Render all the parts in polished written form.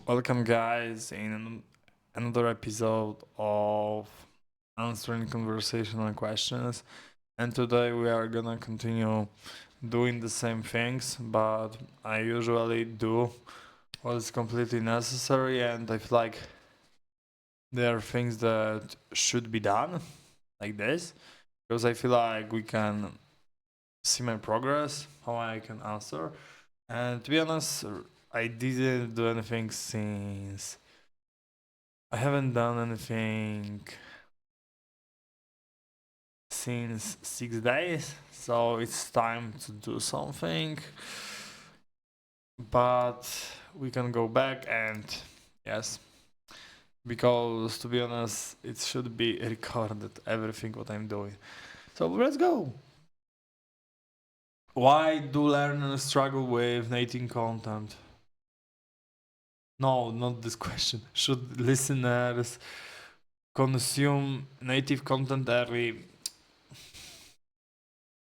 Welcome, guys, in another episode of answering conversational questions. And today we are gonna continue doing the same things, but I usually do what is completely necessary, and I feel like there are things that should be done, like this, because I feel like we can see my progress, how I can answer. And to be honest, I didn't do anything since I haven't done anything since 6 days, so it's time to do something. But we can go back and yes, because to be honest, it should be recorded everything what I'm doing. So let's go. Why do learners struggle with native content? No, not this question. Should listeners consume native content early?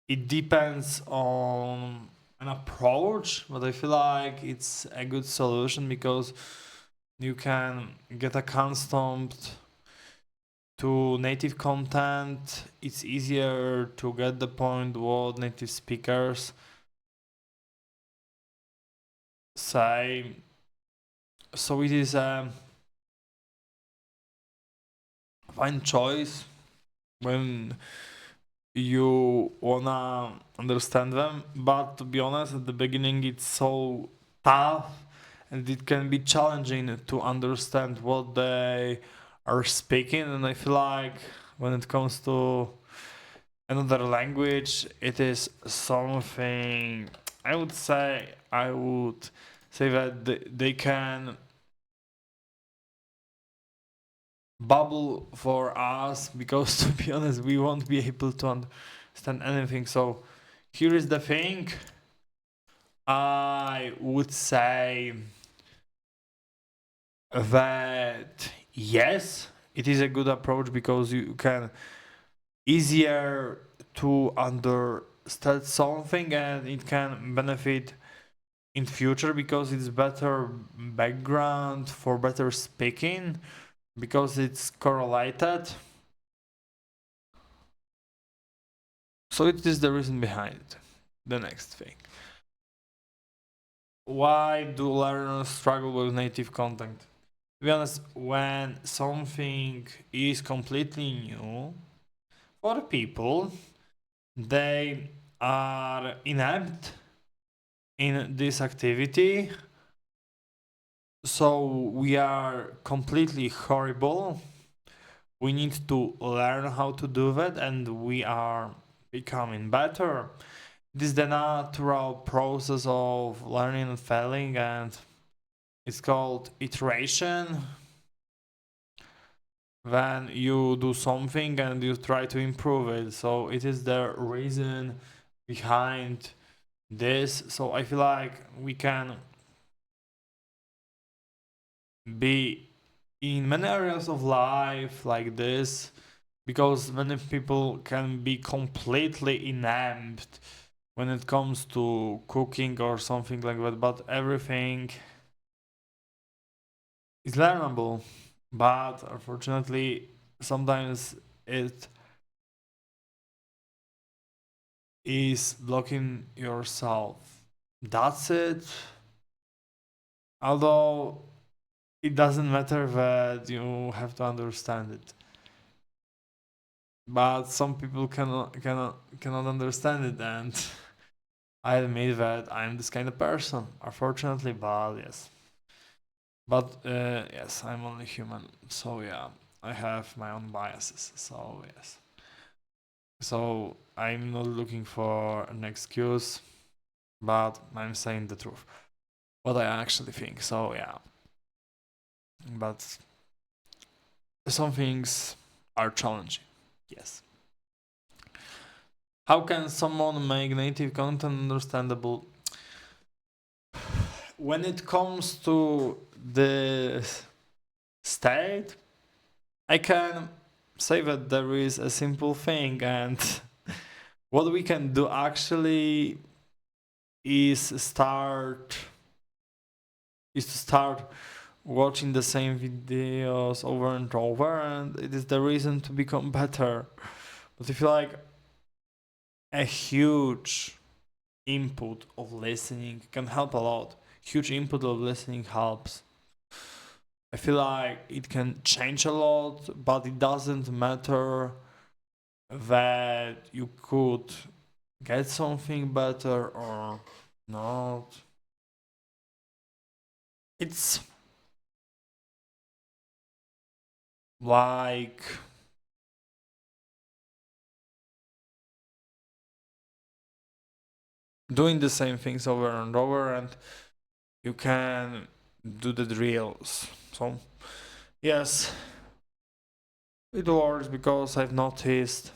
It depends on an approach, but I feel like it's a good solution because you can get accustomed to native content. It's easier to get the point what native speakers say. So it is a fine choice when you wanna understand them, but to be honest, at the beginning it's so tough and it can be challenging to understand what they are speaking. And I feel like when it comes to another language, it is something I would say that they can bubble for us because to be honest we won't be able to understand anything. So here is the thing, I would say that yes, it is a good approach because you can easier to understand something and it can benefit in future because it's better background for better speaking because it's correlated. So it is the reason behind it. The next thing. Why do learners struggle with native content? To be honest, when something is completely new for people, they are inept in this activity. So we are completely horrible. We need to learn how to do that, and we are becoming better. This is the natural process of learning and failing, and it's called iteration. When you do something and you try to improve it, so it is the reason behind this. So I feel like we can be in many areas of life like this because many people can be completely inept when it comes to cooking or something like that, but everything is learnable. But unfortunately, sometimes it is blocking yourself. That's it. Although it doesn't matter that you have to understand it. But some people cannot understand it, and I admit that I'm this kind of person, unfortunately. But yes, yes, I'm only human. So yeah, I have my own biases. So yes, so I'm not looking for an excuse, but I'm saying the truth, what I actually think. So yeah, but some things are challenging. Yes. How can someone make native content understandable? When it comes to the state, I can say that there is a simple thing, and what we can do actually is to start watching the same videos over and over, and it is the reason to become better. But if you like a huge input of listening can help a lot. Huge input of listening helps. I feel like it can change a lot, but it doesn't matter that you could get something better or not. It's like doing the same things over and over, and you can do the drills. So, yes, it works because I've noticed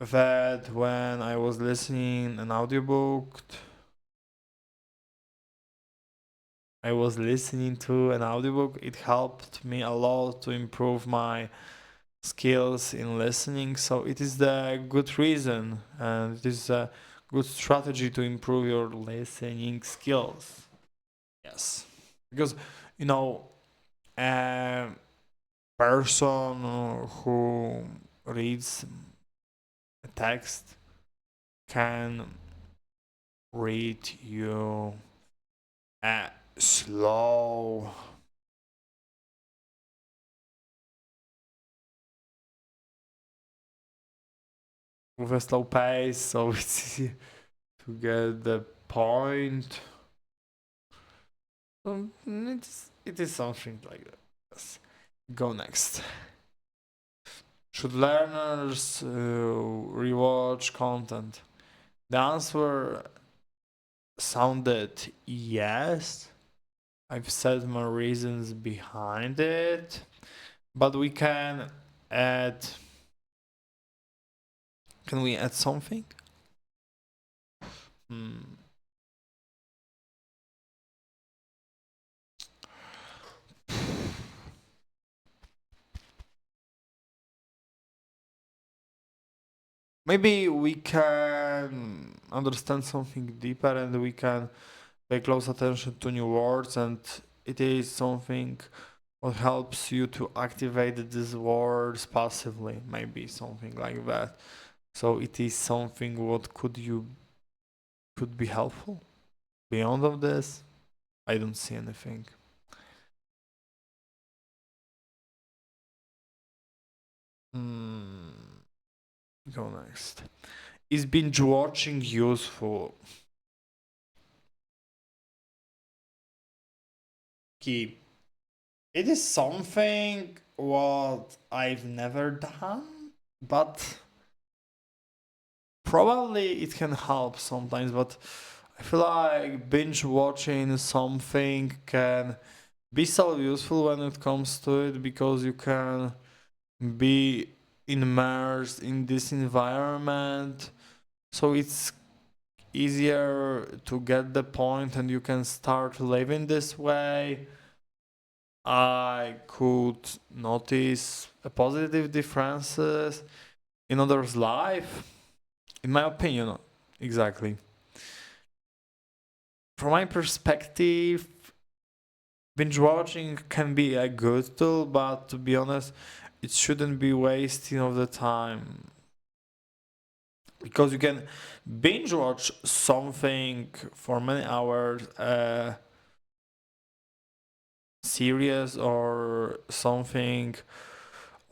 that when I was listening an audiobook, I was listening to an audiobook, it helped me a lot to improve my skills in listening. So it is the good reason and it is a good strategy to improve your listening skills. Yes. Because you know a person who reads a text can read you slow with a slow pace, so it's easy to get the point. It is something like that. Yes. Go next. Should learners rewatch content? The answer sounded yes. I've said my reasons behind it, but we can add. Can we add something? Hmm. Maybe we can understand something deeper and we can pay close attention to new words, and it is something what helps you to activate these words passively, maybe something like that. So it is something what could be helpful. Beyond of this, I don't see anything. Hmm. Go next. Is binge watching useful? Key. It is something what I've never done, but probably it can help sometimes. But I feel like binge watching something can be so useful when it comes to it because you can be immersed in this environment. So it's easier to get the point and you can start living this way. I could notice a positive differences in others' life, in my opinion, exactly. From my perspective, binge watching can be a good tool, but to be honest, it shouldn't be wasting of the time because you can binge watch something for many hours, series or something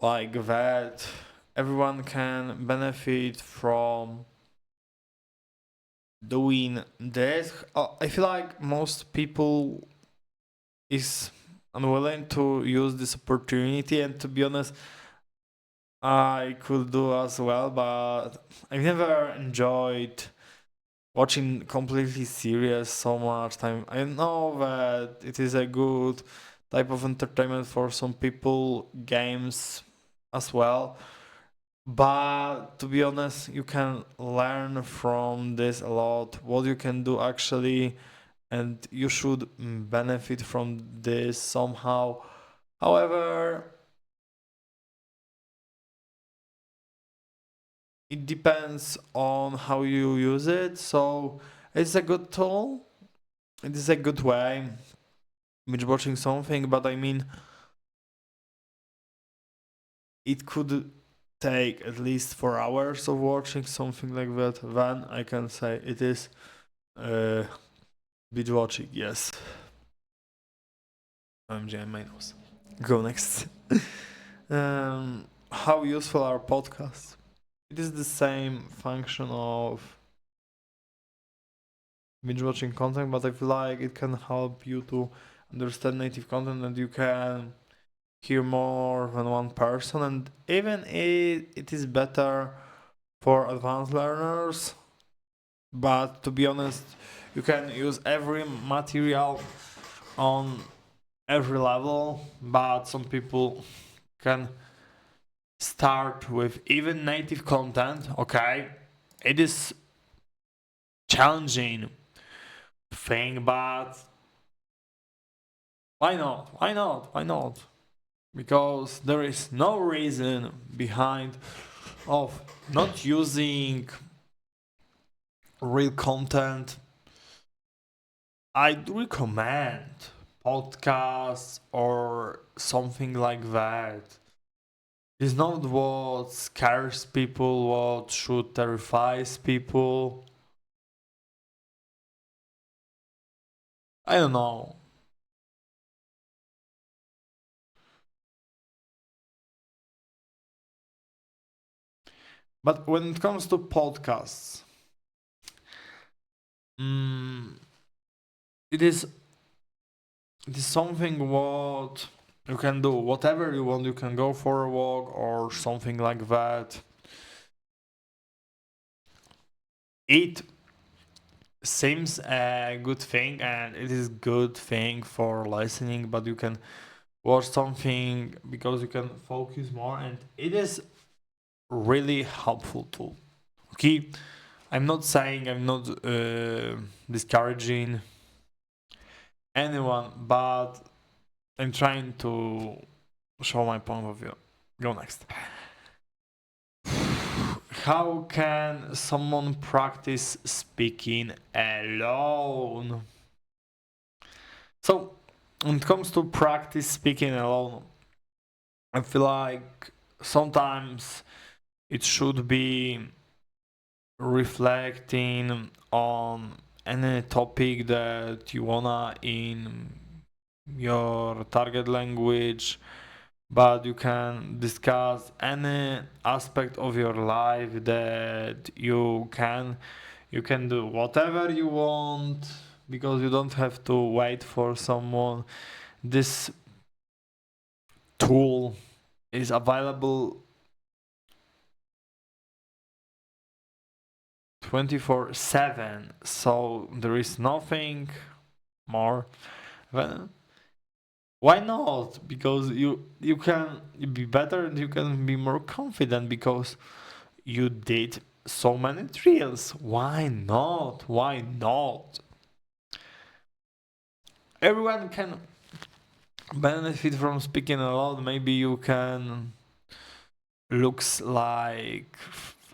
like that. Everyone can benefit from doing this. I feel like most people is unwilling to use this opportunity, and to be honest, I could do as well, but I've never enjoyed watching completely serious so much time. I know that it is a good type of entertainment for some people, games as well. But to be honest, you can learn from this a lot. What you can do actually, and you should benefit from this somehow. However, it depends on how you use it. So it's a good tool. It is a good way binge watching something, but I mean, it could take at least 4 hours of watching something like that. Then I can say it is uh, binge watching. Yes. OMG, my nose. Go next. How useful are podcasts? It is the same function of binge watching content, but I feel like it can help you to understand native content and you can hear more than one person. And even it is better for advanced learners, but to be honest, you can use every material on every level, but some people can start with even native content. Okay, it is challenging thing, but why not, because there is no reason behind of not using real content. I do recommend podcasts or something like that. It's not what scares people, what should terrifies people. I don't know. But when it comes to podcasts, mm, it is it is something what you can do whatever you want. You can go for a walk or something like that. It seems a good thing and it is good thing for listening, but you can watch something because you can focus more and it is really helpful tool. Okay, I'm not saying, I'm not discouraging anyone, but I'm trying to show my point of view. Go next. How can someone practice speaking alone? So, when it comes to practice speaking alone, I feel like sometimes it should be reflecting on any topic that you wanna in your target language, but you can discuss any aspect of your life that you can do whatever you want because you don't have to wait for someone. This tool is available 24/7, so there is nothing more than why not, because you can be better and you can be more confident because you did so many drills. Why not? Everyone can benefit from speaking a lot. Maybe you can looks like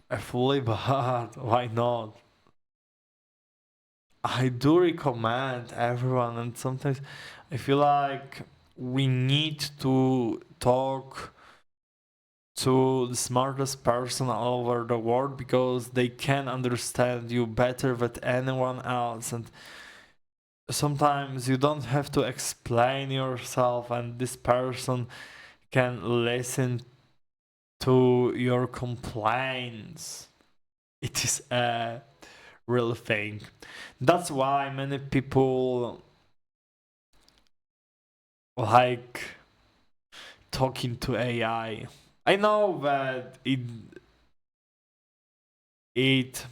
a fully, but why not? I do recommend everyone, and sometimes I feel like we need to talk to the smartest person all over the world because they can understand you better than anyone else. And sometimes you don't have to explain yourself, and this person can listen to your complaints. It is a real thing. That's why many people like talking to AI. I know that it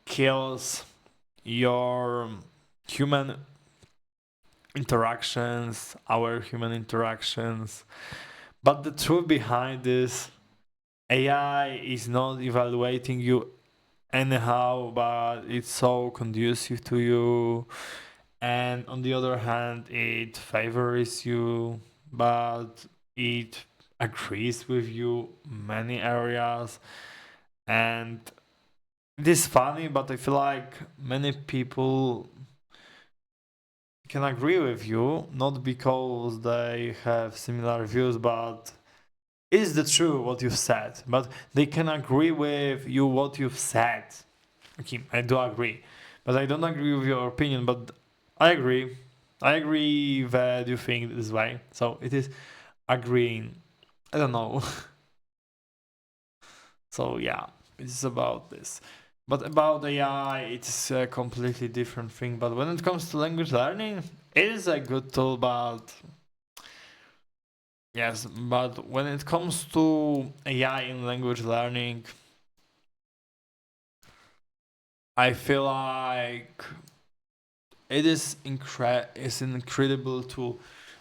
kills your human interactions, our human interactions. But the truth behind this, AI is not evaluating you anyhow, but it's so conducive to you. And on the other hand, it favors you, but it agrees with you many areas. And it is funny, but I feel like many people can agree with you, not because they have similar views, but it is the true what you've said. But they can agree with you what you've said. Okay, I do agree, but I don't agree with your opinion. But I agree. I agree that you think this way. So it is agreeing. I don't know. So yeah, it's about this. But about AI, it's a completely different thing. But when it comes to language learning, it is a good tool. But yes, but when it comes to AI in language learning, I feel like it is it's an incredible tool.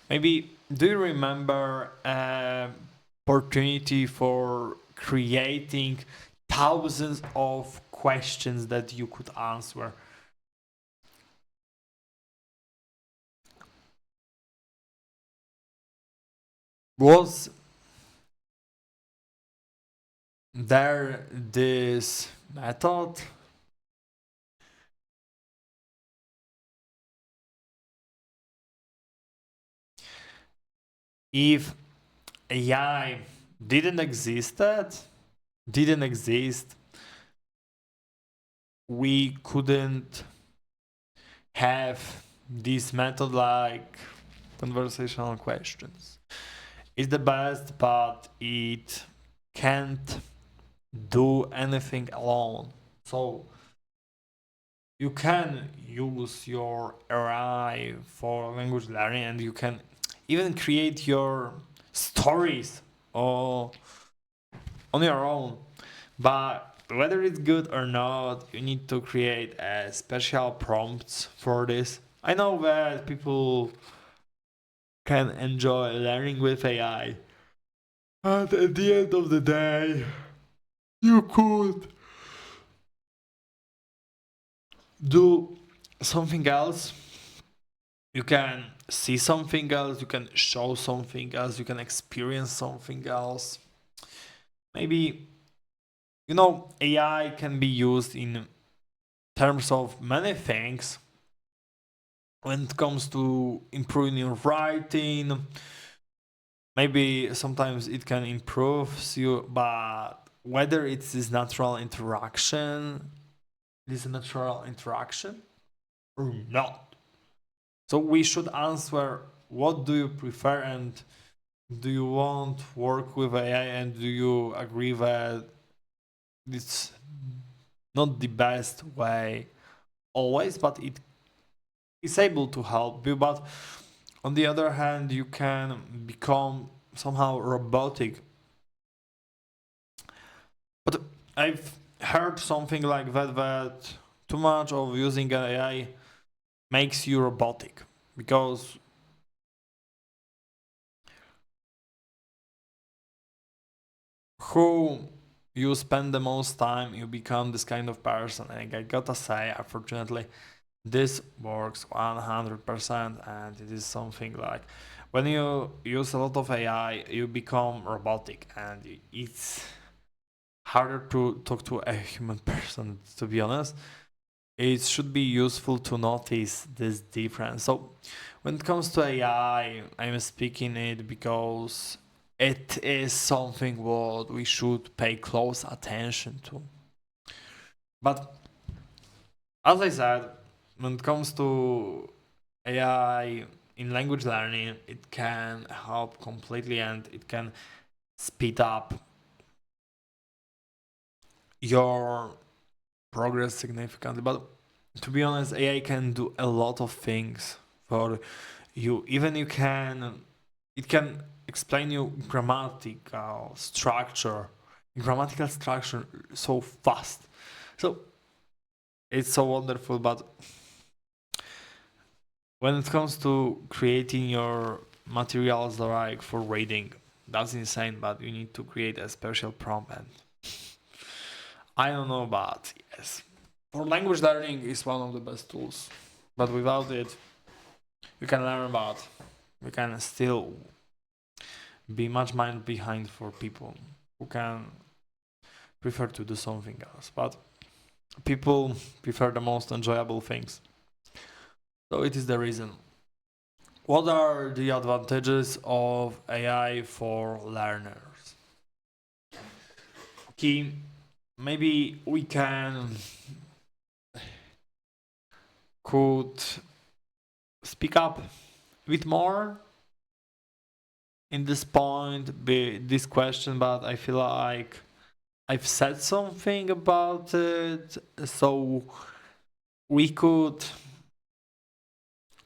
Maybe do you remember opportunity for creating thousands of questions that you could answer? Was there this method? If AI didn't exist, we couldn't have this method like conversational questions. It's the best, but it can't do anything alone. So you can use your AI for language learning, and you can even create your stories or on your own. But whether it's good or not, you need to create special prompts for this. I know that people can enjoy learning with AI, and at the end of the day, you could do something else. You can see something else, you can show something else, you can experience something else. Maybe, AI can be used in terms of many things. When it comes to improving your writing, maybe sometimes it can improve you, but whether it's this natural interaction, it is a natural interaction or not. So we should answer, what do you prefer, and do you want to work with AI, and do you agree that it's not the best way always, but it is able to help you. But on the other hand, you can become somehow robotic. But I've heard something like that too much of using AI makes you robotic, because who you spend the most time, you become this kind of person. And I gotta say, unfortunately, this works 100%, and it is something like when you use a lot of AI, you become robotic, and it's harder to talk to a human person, to be honest. It should be useful to notice this difference. So when it comes to AI, I'm speaking it because it is something what we should pay close attention to. But as I said, when it comes to AI in language learning, it can help completely, and it can speed up your progress significantly. But to be honest, AI can do a lot of things for you. Even it can explain you grammatical structure so fast. So it's so wonderful. But when it comes to creating your materials like for reading, that's insane. But you need to create a special prompt, and I don't know, but yes, for language learning is one of the best tools. But without it, you can learn, but you can still be much mind behind for people who can prefer to do something else. But people prefer the most enjoyable things. So it is the reason. What are the advantages of AI for learners? Okay, maybe we could speak up a bit more in this point, this question, but I feel like I've said something about it, so we could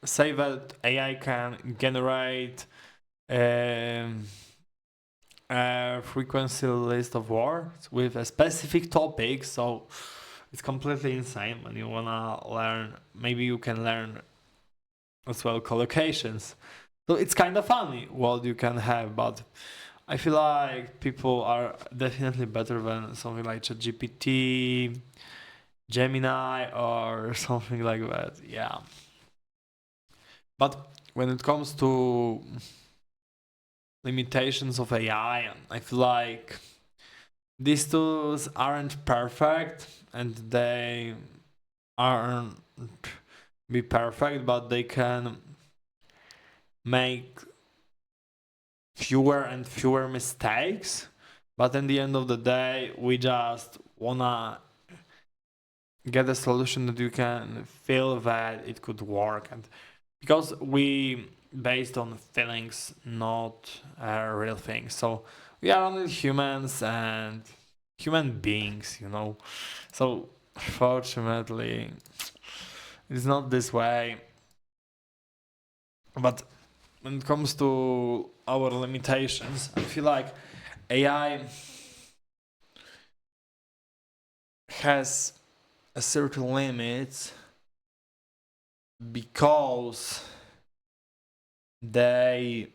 say that AI can generate um, a frequency list of words with a specific topic. So it's completely insane when you wanna learn. Maybe you can learn as well collocations. So it's kind of funny what you can have, but I feel like people are definitely better than something like ChatGPT, Gemini, or something like that. Yeah. But when it comes to limitations of AI, I feel like these tools aren't perfect and they aren't be perfect, but they can make fewer and fewer mistakes. But in the end of the day, we just wanna get a solution that you can feel that it could work, and because we based on feelings, not real things. So we are only humans and human beings, you know. So fortunately, it's not this way. But when it comes to our limitations, I feel like AI has a certain limits because they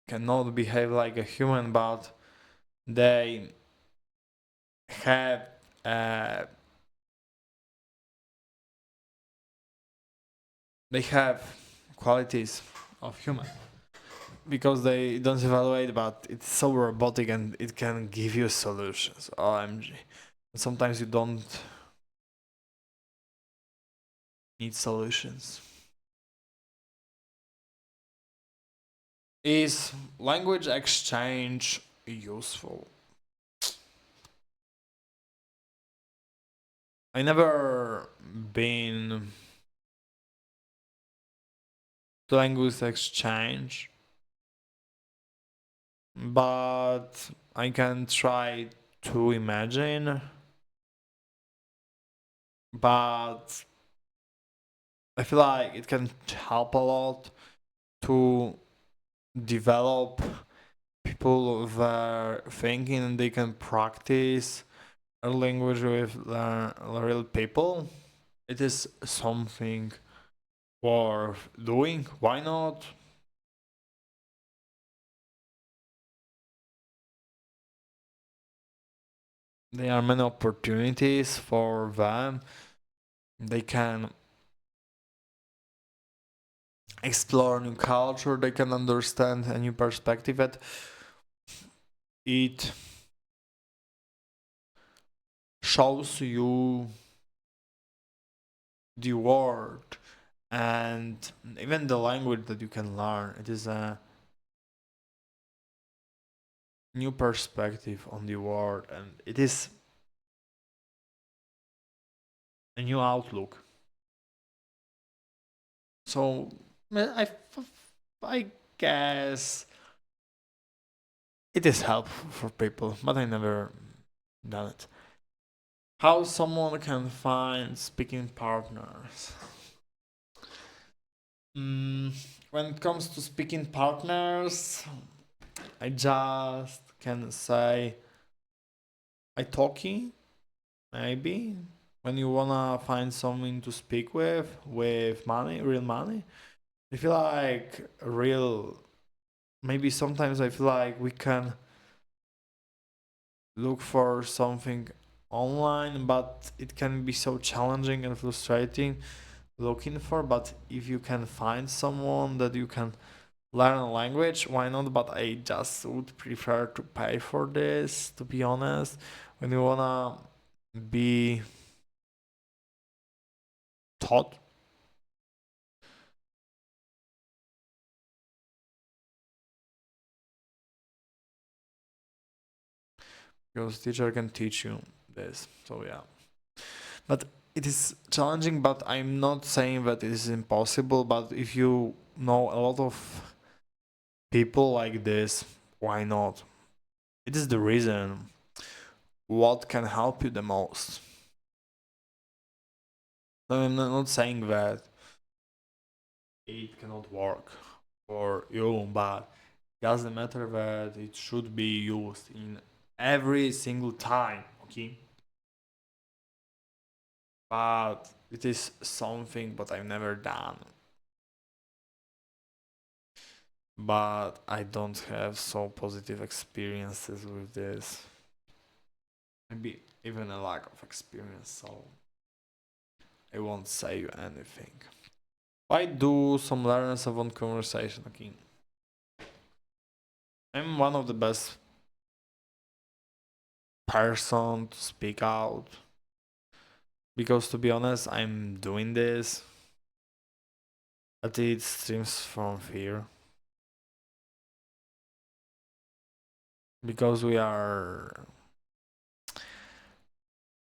cannot behave like a human, but they have uh, they have qualities of human because they don't evaluate, but it's so robotic and it can give you solutions. OMG. Sometimes you don't need solutions. Is language exchange useful? I never been to language exchange, but I can try to imagine. But I feel like it can help a lot to develop people their thinking and they can practice a language with real people. It is something worth doing. Why not? There are many opportunities for them. They can explore new culture, they can understand a new perspective, that it shows you the world and even the language that you can learn. It is a new perspective on the world and it is a new outlook. So I guess it is helpful for people, but I never done it. How someone can find speaking partners? When it comes to speaking partners, I just can say italki, maybe. When you wanna find someone to speak with money, real money, I feel like real. Maybe sometimes I feel like we can look for something online, but it can be so challenging and frustrating looking for. But if you can find someone that you can learn a language, why not? But I just would prefer to pay for this, to be honest. When you wanna be taught because teacher can teach you this. So yeah, but it is challenging. But I'm not saying that it is impossible. But if you know a lot of people like this, why not? It is the reason what can help you the most. No, I'm not saying that it cannot work for you, but it doesn't matter that it should be used in every single time, okay? But it is something but I've never done. But I don't have so positive experiences with this. Maybe even a lack of experience, so I won't say you anything. I do some learners of one conversation, okay? I'm one of the best person to speak out because to be honest, I'm doing this, but it stems from fear because we are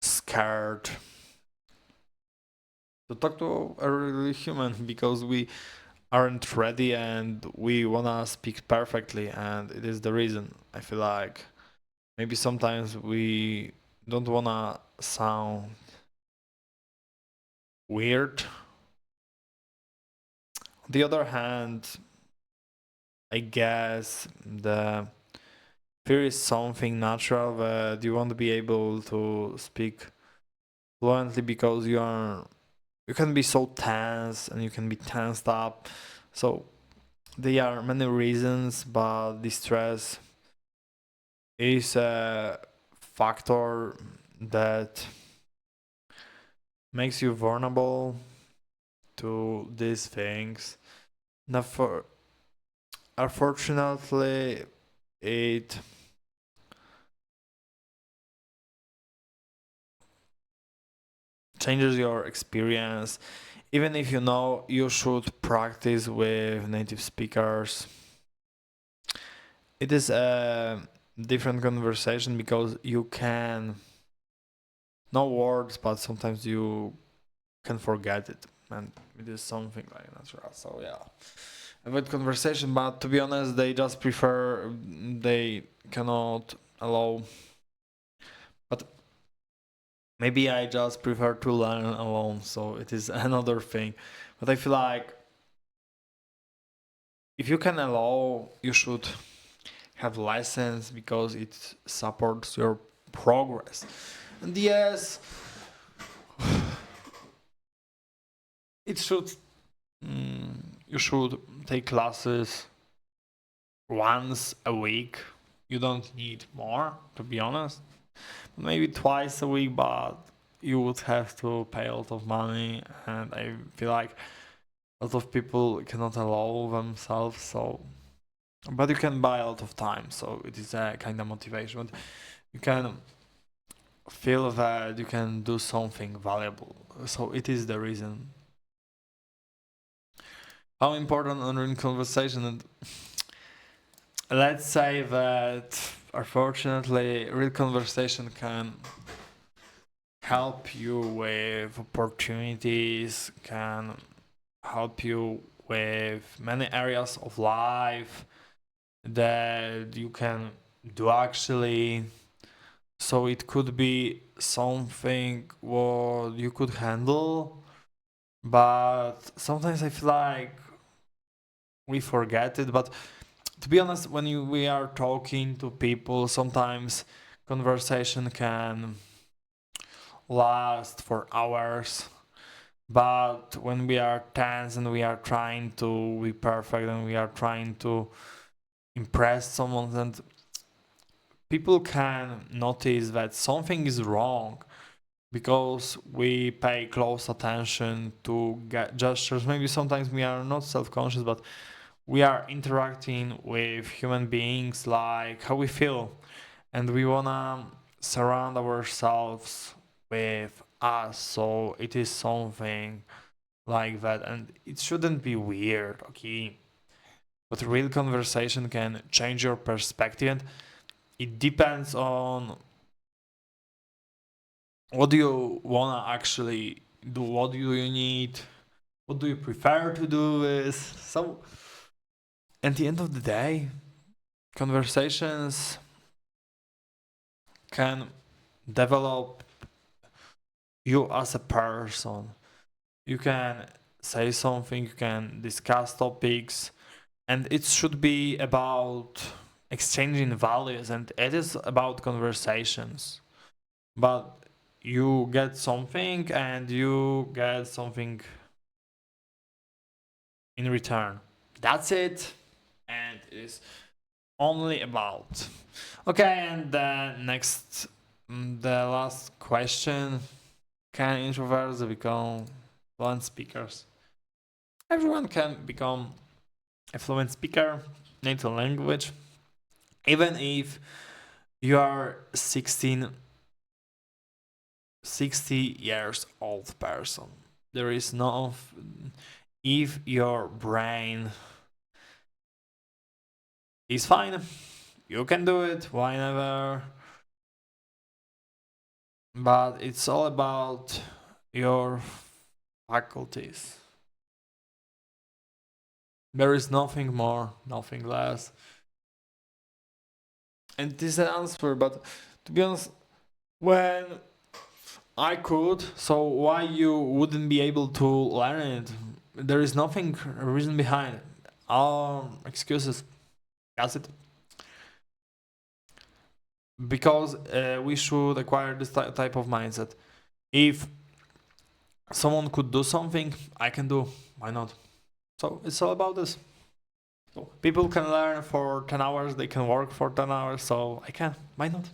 scared to talk to a really human because we aren't ready and we wanna speak perfectly, and it is the reason I feel like maybe sometimes we don't wanna sound weird. On the other hand, I guess the fear is something natural that you want to be able to speak fluently because you can be so tense and you can be tensed up. So there are many reasons, but the stress is a factor that makes you vulnerable to these things. Now, unfortunately, it changes your experience. Even if you know you should practice with native speakers, it is a different conversation because you can know words, but sometimes you can forget it, and it is something like natural. So yeah, about conversation, but to be honest, they cannot allow. But maybe I just prefer to learn alone, so it is another thing. But I feel like if you can allow, you should have lessons because it supports your progress. And yes, it should. You should take classes once a week. You don't need more, to be honest. Maybe twice a week, but you would have to pay a lot of money, and I feel like a lot of people cannot allow themselves. So, but you can buy a lot of time, so it is a kind of motivation. But you can feel that you can do something valuable. So it is the reason. How important online conversation, and let's say that unfortunately real conversation can help you with opportunities, can help you with many areas of life that you can do actually. So it could be something what you could handle, but sometimes I feel like we forget it. But to be honest, when we are talking to people, sometimes conversation can last for hours. But when we are tense and we are trying to be perfect and we are trying to impress someone, and people can notice that something is wrong because we pay close attention to gestures. Maybe sometimes we are not self-conscious, but we are interacting with human beings like how we feel, and we wanna surround ourselves with us, so it is something like that, and it shouldn't be weird, okay? But real conversation can change your perspective, and it depends on what do you wanna actually do? What do you need? What do you prefer to do with? So at the end of the day, conversations can develop you as a person. You can say something, you can discuss topics, and it should be about exchanging values, and it is about conversations. But you get something and you get something in return. That's it, and it is only about. Okay, and the next, the last question: can introverts become fluent speakers? Everyone can become a fluent speaker, native language, even if you are 60 years old person. There is no, if your brain is fine, you can do it whenever. But it's all about your faculties. There is nothing more, nothing less. And this is an answer, but to be honest, when I could, so why you wouldn't be able to learn it? There is nothing reason behind it. Excuses. That's it. Because we should acquire this type of mindset. If someone could do something, I can do. Why not? So it's all about this. So people can learn for 10 hours, they can work for 10 hours, so I can. Why not?